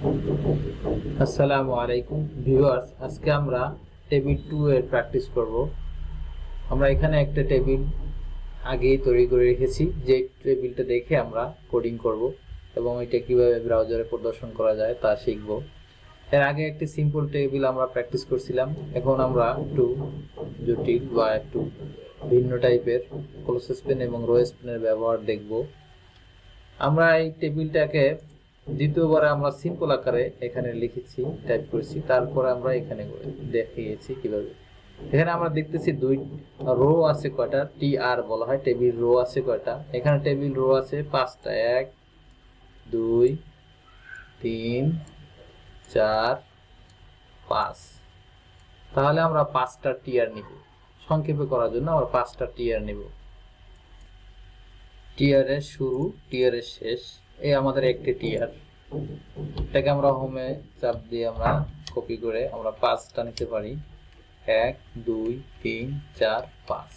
আসসালামু আলাইকুম ভিউয়ার্স, আজকে আমরা টেবিল 2 এর প্র্যাকটিস করব। আমরা এখানে একটা টেবিল আগেই তৈরি করে রেখেছি, যে টেবিলটা দেখে আমরা কোডিং করব এবং এটা কিভাবে ব্রাউজারে প্রদর্শন করা যায় তা শিখব। এর আগে একটি সিম্পল টেবিল আমরা প্র্যাকটিস করছিলাম, এখন আমরা একটু জটিল বা একটু ভিন্ন টাইপের ক্লোজ স্প্যান এবং রো স্প্যানের ব্যবহার দেখব। আমরা এই টেবিলটাকে দ্বিতীয়বার আমরা সিম্পল আকারে এখানে লিখেছি, টাইপ করেছি, তারপরে আমরা এখানে দেখিয়েছি কিভাবে। এখানে আমরা দেখতেছি দুই রো আছে কয়টা, টি আর বলা হয়। টেবিল রো আছে কয়টা? এখানে টেবিল রো আছে 5টা, 1 2 3 4 5। তাহলে আমরা 5টা টিয়ার নিব। সংক্ষেপে করার জন্য আমরা 5টা টিয়ার নিব। টিয়ারের শুরু, টিয়ারের শেষ, এই আমাদের একটি টিয়ার। এটাকে আমরা হোমে চাপ দিয়ে আমরা কপি করে আমরা 5টা নিতে পারি। 1 2 3 4 5।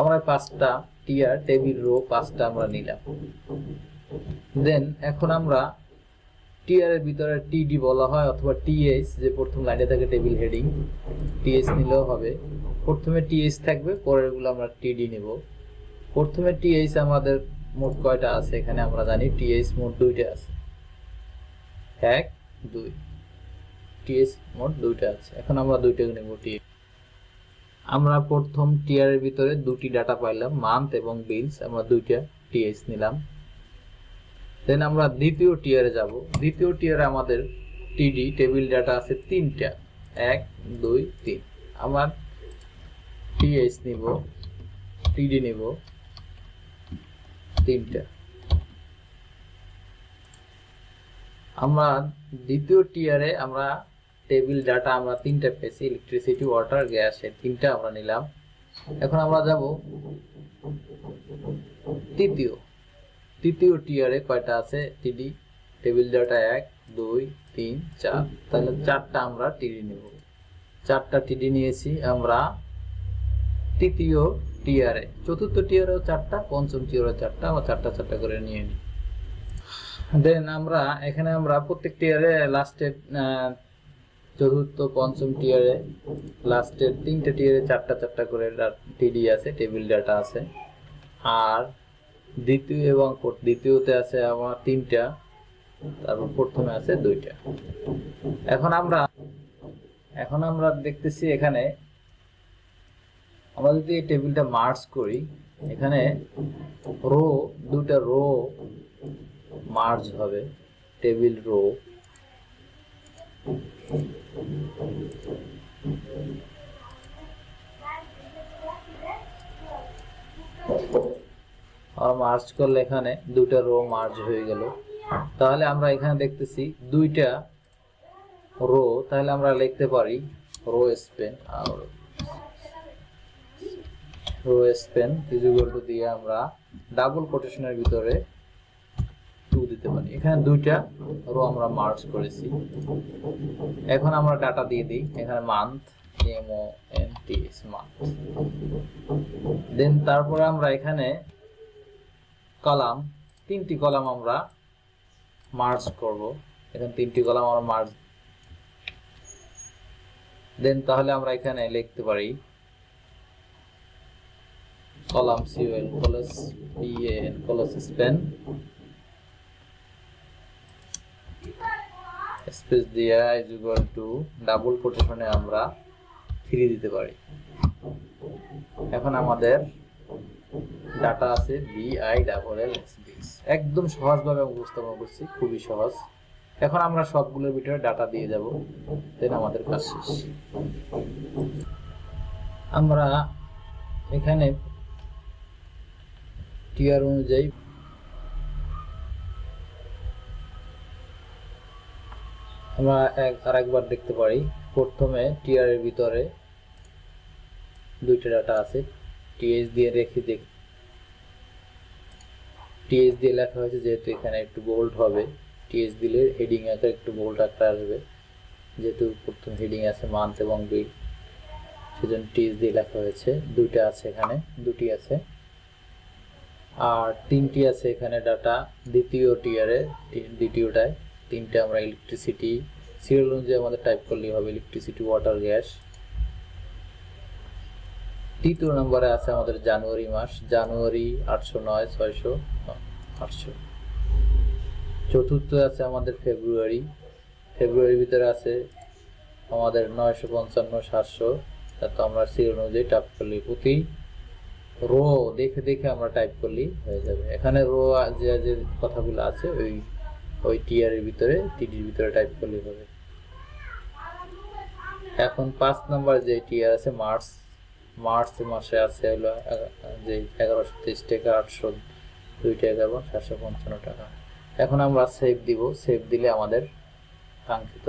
আমরা 5টা টিয়ার টেবিল রো 5টা আমরা নিলাম। দেন এখন আমরা টিয়ারের ভিতরে টিডি বলা হয় অথবা টিএইচ, যে প্রথম লাইনে থাকে টেবিল হেডিং, টিএইচ নিলেও হবে। প্রথমে টিএইচ থাকবে, পরেরগুলো আমরা টিডি নেব। প্রথমে টিএইচ আমাদের মোট কয়টা আছে? এখানে আমরা জানি টিএইচ মোট 2টা আছে, 1 2। টিএইচ মোট 2টা আছে, এখন আমরা 2টা নেব টিএইচ। আমরা প্রথম টিয়ারের ভিতরে দুটি ডাটা পাইলাম, মান্থ এবং বিলস, আমরা 2টা টিএইচ নিলাম। দেন আমরা দ্বিতীয় টিয়ারে যাব। দ্বিতীয় টিয়ারে আমাদের টিডি টেবিল ডাটা আছে 3টা, 1 2 3। আমরা টিএইচ নিব, টিডি নিব 3টা। আমরা দ্বিতীয় টিয়ারে আমরা টেবিল ডাটা আমরা 3টা পেয়েছি, ইলেকট্রিসিটি, ওয়াটার, গ্যাস, এই 3টা আমরা নিলাম। এখন আমরা যাব তৃতীয় টিয়ারে কয়টা আছে? টিডি টেবিল ডাটা 1 2 3 4, তাহলে 4টা আমরা টিডি নেব। 4টা টিডি নিয়েছি আমরা তৃতীয় টিয়ারে। চতুর্থ টিয়ারেও 4টা, পঞ্চম টিয়ারেও 4টা, আমরা 4টা করে নিয়ে নিই। দেন আমরা এখানে আমরা প্রত্যেক টিয়ারে লাস্টের চতুর্থ পঞ্চম টিয়ারে লাস্টের 3টে টিয়ারে 4টা করে টিডি আছে, টেবিল ডাটা আছে। আর দ্বিতীয় এবং দ্বিতীয়তে আছে আমার 3টা, তারপর প্রথমে আছে 2টা। এখন আমরা দেখতেছি এখানে আমরা যদি এই টেবিলটা মার্জ করি, এখানে রো, 2টা রো মার্জ হবে, টেবিল রো। আর মার্জ করলে এখানে 2টা রো মার্জ হয়ে গেল। তাহলে আমরা এখানে দেখতেছি 2টা রো, তাহলে আমরা লিখতে পারি রো স্প্যান, আর row span is equal to দিয়ে আমরা ডাবল কোটেশনের ভিতরে 2 দিতে পারি। এখানে 2টা রো আমরা মার্জ করেছি। এখন আমরা ডাটা দিয়ে দিই, এখানে মান্থ, MONTH, মান্থ। দেন তারপরে আমরা এখানে কলাম, 3টি কলাম আমরা মার্জ করব। এখানে 3টি কলাম আমরা মার্জ। দেন তাহলে আমরা এখানে লিখতে পারি column COL plus PAN plus span space দিয়া ইজ ইকুয়াল টু ডাবল কোটেশনে আমরা 3 দিতে পারি। এখন আমাদের ডাটা আছে BILLS। একদম সহজভাবে উপস্থাপন করছি, খুবই সহজ। এখন আমরা সবগুলোর ভিতরে ডাটা দিয়ে যাব, দেন আমাদের কাজ শেষ। আমরা এখানে টিয়ার অনুযায়ী আমরা আরেকবার দেখতে পারি। প্রথমে টিয়ারের ভিতরে 2টা ডাটা আছে, টিএইচ দিয়ে রেখে দেখ, টিএইচ দিয়ে লেখা হয়েছে যেহেতু এখানে একটু বোল্ড হবে। টিএইচ দিলে হেডিং আকারে একটু বোল্ড আকারে আসবে, যেহেতু প্রথম হেডিং আছে মান্থ এবং বিল, সেজন্য টিএইচ দিয়ে লেখা হয়েছে। 2টা আছে, এখানে 2টি আছে। আর 3টি আছে এখানে ডাটা দ্বিতীয় টিয়ারে, দ্বিতীয়টায় তিনটে আমরা ইলেকট্রিসিটি সিরিয়াল অনুযায়ী আমাদের টাইপ করলেই হবে, ইলেকট্রিসিটি, ওয়াটার, গ্যাস। তৃতীয় নম্বরে আছে আমাদের জানুয়ারি মাস, জানুয়ারি 809, 600, 800। চতুর্থ আছে আমাদের ফেব্রুয়ারি, ফেব্রুয়ারির ভিতরে আছে আমাদের 955, 700। তো আমরা সিরিয়াল অনুযায়ী টাইপ করলেই, প্রতি রো দেখে দেখে আমরা টাইপ করলেই হয়ে যাবে। এখানে রো যে যে কথাগুলো আছে ওই টিআর এর ভিতরে, টিডির ভিতরে টাইপ করলেই হবে। এখন 5 নাম্বার যে টিআর আছে মার্চ, মার্চ মাসে আছে হলো যে 1123 টাকা, 802 টাকা এবং 755 টাকা। এখন আমরা সেভ দিব, সেভ দিলে আমাদের কাঙ্ক্ষিত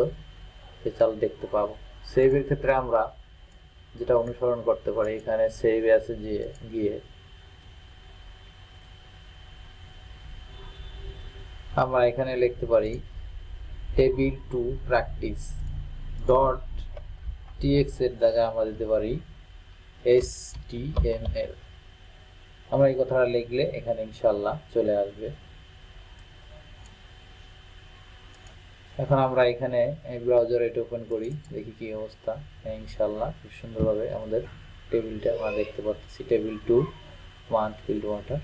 রেজাল্ট দেখতে পাবো। সেভের ক্ষেত্রে আমরা যেটা অনুসরণ করতে পারি, এখানে সেভ আছে যে গিয়ে আমরা এখানে লিখতে পারি table two practice dot TX এর জায়গায় আমরা দিতে পারি HTML। আমরা এই কথাটা লিখলে এখানে ইনশাআল্লাহ চলে আসবে। এখন আমরা এখানে ব্রাউজার এটা ওপেন করি, দেখি কি অবস্থা। ইনশাআল্লাহ খুব সুন্দরভাবে আমাদের টেবিলটা আমরা দেখতে পাচ্ছি, table two month field water.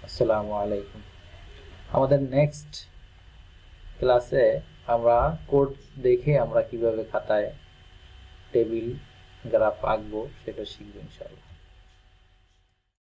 আসসালামু আলাইকুম। আমাদের নেক্সট ক্লাসে আমরা কোড দেখে আমরা কিভাবে খাতায় টেবিল গ্রাফ আঁকবো সেটা শিখবো ইনশাআল্লাহ।